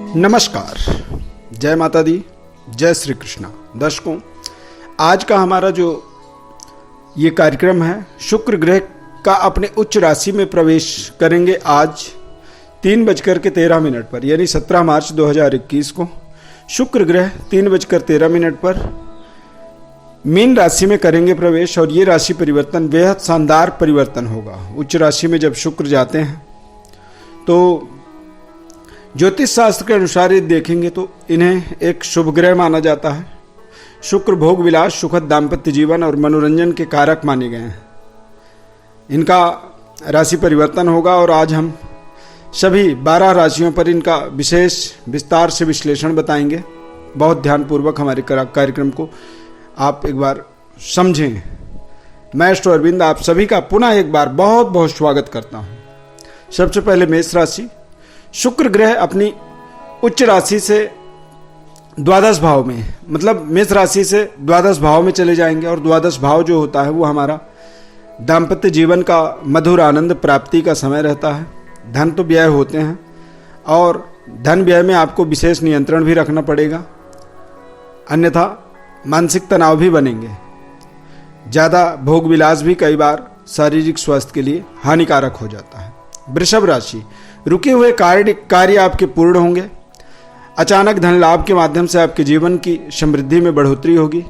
नमस्कार, जय माता दी, जय श्री कृष्णा। दर्शकों, आज का हमारा जो ये कार्यक्रम है, शुक्र ग्रह का अपने उच्च राशि में प्रवेश करेंगे आज 3:13 पर, यानी 17 मार्च 2021 को शुक्र ग्रह 3:13 पर मीन राशि में करेंगे प्रवेश। और ये राशि परिवर्तन बेहद शानदार परिवर्तन होगा। उच्च राशि में जब शुक्र जाते हैं तो ज्योतिष शास्त्र के अनुसार ये देखेंगे तो इन्हें एक शुभ ग्रह माना जाता है। शुक्र भोग विलास, सुखद दाम्पत्य जीवन और मनोरंजन के कारक माने गए हैं। इनका राशि परिवर्तन होगा और आज हम सभी 12 राशियों पर इनका विशेष विस्तार से विश्लेषण बताएंगे। बहुत ध्यानपूर्वक हमारे कार्यक्रम को आप एक बार समझें। मैं एस्ट्रो अरविंद आप सभी का पुनः एक बार बहुत बहुत स्वागत करता हूं। सबसे पहले मेष राशि। शुक्र ग्रह अपनी उच्च राशि से द्वादश भाव में, मतलब मेष राशि से द्वादश भाव में चले जाएंगे। और द्वादश भाव जो होता है वो हमारा दाम्पत्य जीवन का मधुर आनंद प्राप्ति का समय रहता है। धन तो व्यय होते हैं और धन व्यय में आपको विशेष नियंत्रण भी रखना पड़ेगा, अन्यथा मानसिक तनाव भी बनेंगे। ज़्यादा भोग विलास भी कई बार शारीरिक स्वास्थ्य के लिए हानिकारक हो जाता है। वृषभ राशि। रुके हुए कार्य आपके पूर्ण होंगे। अचानक धन लाभ के माध्यम से आपके जीवन की समृद्धि में बढ़ोतरी होगी।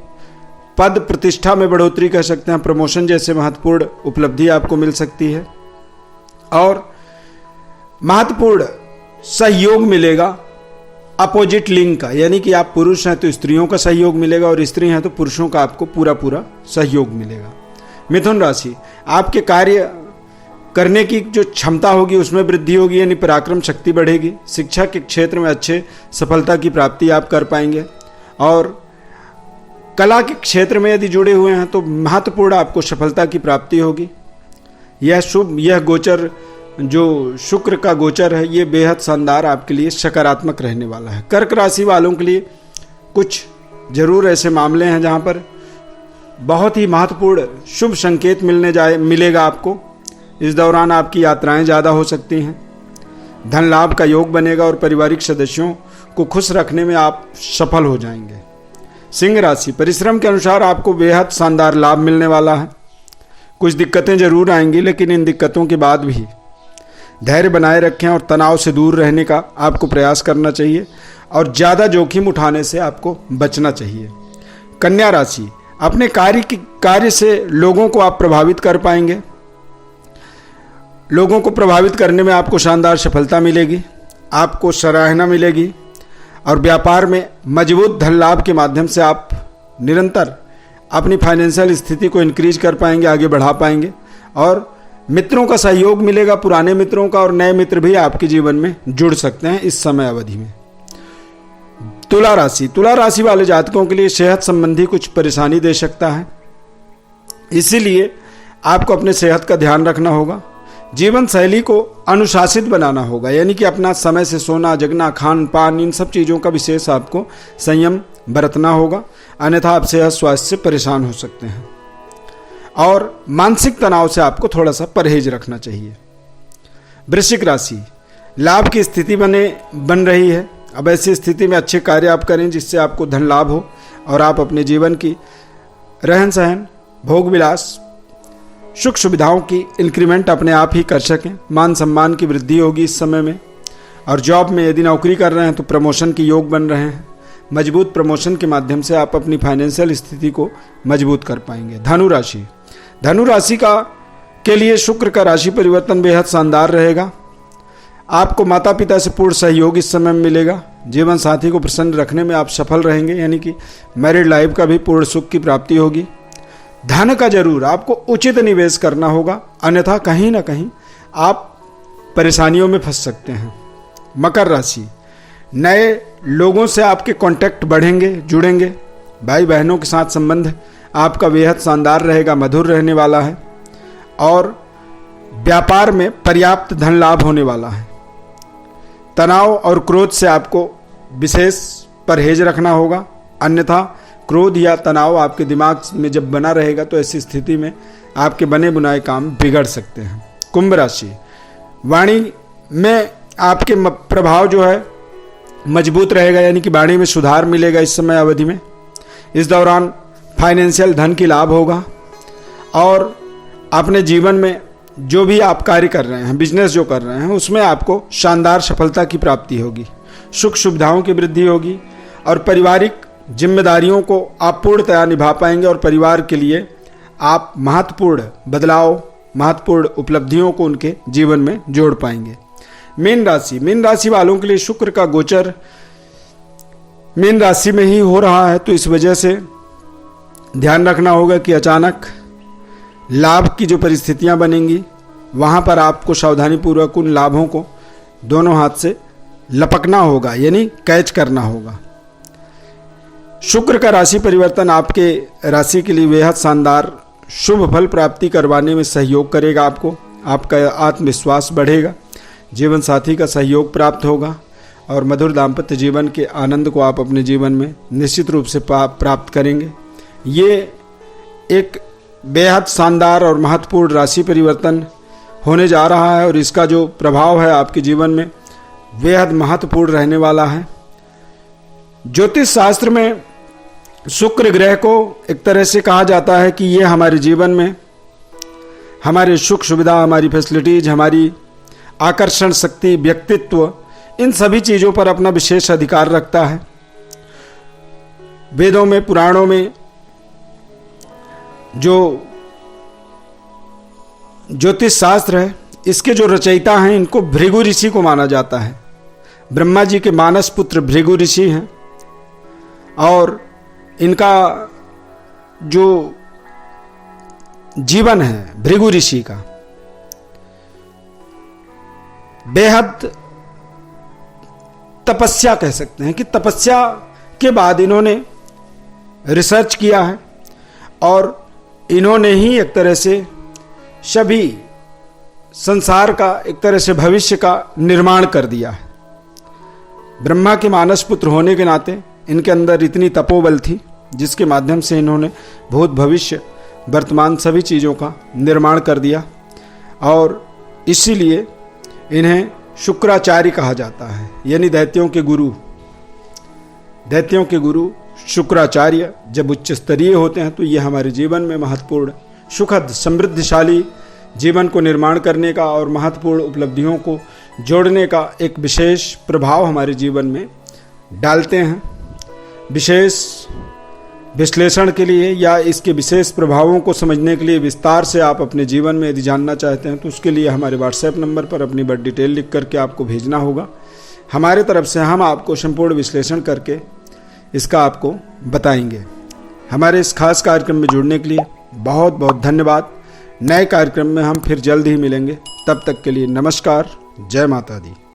पद प्रतिष्ठा में बढ़ोतरी कह सकते हैं। प्रमोशन जैसे महत्वपूर्ण उपलब्धि आपको मिल सकती है और महत्वपूर्ण सहयोग मिलेगा अपोजिट लिंग का, यानी कि आप पुरुष हैं तो स्त्रियों का सहयोग मिलेगा और स्त्री हैं तो पुरुषों का आपको पूरा सहयोग मिलेगा। मिथुन राशि। आपके कार्य करने की जो क्षमता होगी उसमें वृद्धि होगी, यानी पराक्रम शक्ति बढ़ेगी। शिक्षा के क्षेत्र में अच्छे सफलता की प्राप्ति आप कर पाएंगे और कला के क्षेत्र में यदि जुड़े हुए हैं तो महत्वपूर्ण आपको सफलता की प्राप्ति होगी। यह गोचर जो शुक्र का गोचर है ये बेहद शानदार आपके लिए सकारात्मक रहने वाला है। कर्क राशि वालों के लिए कुछ जरूर ऐसे मामले हैं जहां पर बहुत ही महत्वपूर्ण शुभ संकेत मिलेगा आपको। इस दौरान आपकी यात्राएं ज़्यादा हो सकती हैं। धन लाभ का योग बनेगा और पारिवारिक सदस्यों को खुश रखने में आप सफल हो जाएंगे। सिंह राशि। परिश्रम के अनुसार आपको बेहद शानदार लाभ मिलने वाला है। कुछ दिक्कतें जरूर आएंगी, लेकिन इन दिक्कतों के बाद भी धैर्य बनाए रखें और तनाव से दूर रहने का आपको प्रयास करना चाहिए और ज़्यादा जोखिम उठाने से आपको बचना चाहिए। कन्या राशि। अपने कार्य से लोगों को आप प्रभावित कर पाएंगे। लोगों को प्रभावित करने में आपको शानदार सफलता मिलेगी, आपको सराहना मिलेगी और व्यापार में मजबूत धन लाभ के माध्यम से आप निरंतर अपनी फाइनेंशियल स्थिति को इंक्रीज कर पाएंगे, आगे बढ़ा पाएंगे और मित्रों का सहयोग मिलेगा, पुराने मित्रों का, और नए मित्र भी आपके जीवन में जुड़ सकते हैं इस समय अवधि में। तुला राशि। तुला राशि वाले जातकों के लिए सेहत संबंधी कुछ परेशानी दे सकता है, इसीलिए आपको अपने सेहत का ध्यान रखना होगा। जीवन शैली को अनुशासित बनाना होगा, यानी कि अपना समय से सोना, जगना, खान पान, इन सब चीज़ों का विशेष आपको संयम बरतना होगा, अन्यथा आप सेहत स्वास्थ्य से परेशान हो सकते हैं। और मानसिक तनाव से आपको थोड़ा सा परहेज रखना चाहिए। वृश्चिक राशि। लाभ की स्थिति बन रही है। अब ऐसी स्थिति में अच्छे कार्य आप करें जिससे आपको धन लाभ हो और आप अपने जीवन की रहन सहन, भोग विलास, सुख सुविधाओं की इंक्रीमेंट अपने आप ही कर सकें। मान सम्मान की वृद्धि होगी इस समय में। और जॉब में यदि नौकरी कर रहे हैं तो प्रमोशन के योग बन रहे हैं। मजबूत प्रमोशन के माध्यम से आप अपनी फाइनेंशियल स्थिति को मजबूत कर पाएंगे। धनु राशि। धनु राशि के लिए शुक्र का राशि परिवर्तन बेहद शानदार रहेगा। आपको माता पिता से पूर्ण सहयोग इस समय में मिलेगा। जीवन साथी को प्रसन्न रखने में आप सफल रहेंगे, यानी कि मैरिड लाइफ का भी पूर्ण सुख की प्राप्ति होगी। धन का जरूर आपको उचित निवेश करना होगा, अन्यथा कहीं ना कहीं आप परेशानियों में फंस सकते हैं। मकर राशि। नए लोगों से आपके कांटेक्ट बढ़ेंगे, जुड़ेंगे। भाई बहनों के साथ संबंध आपका बेहद शानदार रहेगा, मधुर रहने वाला है और व्यापार में पर्याप्त धन लाभ होने वाला है। तनाव और क्रोध से आपको विशेष परहेज रखना होगा, अन्यथा क्रोध या तनाव आपके दिमाग में जब बना रहेगा तो ऐसी स्थिति में आपके बने बुनाए काम बिगड़ सकते हैं। कुंभ राशि। वाणी में आपके प्रभाव जो है मजबूत रहेगा, यानी कि वाणी में सुधार मिलेगा इस समय अवधि में। इस दौरान फाइनेंशियल धन की लाभ होगा और अपने जीवन में जो भी आप कार्य कर रहे हैं, बिजनेस जो कर रहे हैं, उसमें आपको शानदार सफलता की प्राप्ति होगी। सुख सुविधाओं की वृद्धि होगी और पारिवारिक जिम्मेदारियों को आप पूर्णतया निभा पाएंगे और परिवार के लिए आप महत्वपूर्ण बदलाव, महत्वपूर्ण उपलब्धियों को उनके जीवन में जोड़ पाएंगे। मीन राशि वालों के लिए शुक्र का गोचर मीन राशि में ही हो रहा है, तो इस वजह से ध्यान रखना होगा कि अचानक लाभ की जो परिस्थितियां बनेंगी वहां पर आपको सावधानीपूर्वक उन लाभों को दोनों हाथ से लपकना होगा, यानी कैच करना होगा। शुक्र का राशि परिवर्तन आपके राशि के लिए बेहद शानदार शुभ फल प्राप्ति करवाने में सहयोग करेगा। आपका आत्मविश्वास बढ़ेगा, जीवन साथी का सहयोग प्राप्त होगा और मधुर दाम्पत्य जीवन के आनंद को आप अपने जीवन में निश्चित रूप से प्राप्त करेंगे। ये एक बेहद शानदार और महत्वपूर्ण राशि परिवर्तन होने जा रहा है और इसका जो प्रभाव है आपके जीवन में बेहद महत्वपूर्ण रहने वाला है। ज्योतिष शास्त्र में शुक्र ग्रह को एक तरह से कहा जाता है कि ये हमारे जीवन में हमारे सुख सुविधा, हमारी फैसिलिटीज, हमारी आकर्षण शक्ति, व्यक्तित्व, इन सभी चीज़ों पर अपना विशेष अधिकार रखता है। वेदों में, पुराणों में जो ज्योतिष शास्त्र है, इसके जो रचयिता हैं, इनको भृगु ऋषि को माना जाता है। ब्रह्मा जी के मानस पुत्र भृगु ऋषि हैं और इनका जो जीवन है भृगु ऋषि का बेहद तपस्या कह सकते हैं कि तपस्या के बाद इन्होंने रिसर्च किया है और इन्होंने ही एक तरह से सभी संसार का, एक तरह से भविष्य का निर्माण कर दिया है। ब्रह्मा के मानस पुत्र होने के नाते इनके अंदर इतनी तपोबल थी जिसके माध्यम से इन्होंने भूत, भविष्य, वर्तमान सभी चीज़ों का निर्माण कर दिया और इसीलिए इन्हें शुक्राचार्य कहा जाता है, यानी दैत्यों के गुरु। दैत्यों के गुरु शुक्राचार्य जब उच्च स्तरीय होते हैं तो ये हमारे जीवन में महत्वपूर्ण, सुखद, समृद्धिशाली जीवन को निर्माण करने का और महत्वपूर्ण उपलब्धियों को जोड़ने का एक विशेष प्रभाव हमारे जीवन में डालते हैं। विशेष विश्लेषण के लिए या इसके विशेष प्रभावों को समझने के लिए विस्तार से आप अपने जीवन में यदि जानना चाहते हैं तो उसके लिए हमारे व्हाट्सएप नंबर पर अपनी बड़ी डिटेल लिख करके आपको भेजना होगा। हमारे तरफ से हम आपको संपूर्ण विश्लेषण करके इसका आपको बताएंगे। हमारे इस खास कार्यक्रम में जुड़ने के लिए बहुत बहुत धन्यवाद। नए कार्यक्रम में हम फिर जल्द ही मिलेंगे, तब तक के लिए नमस्कार। जय माता दी।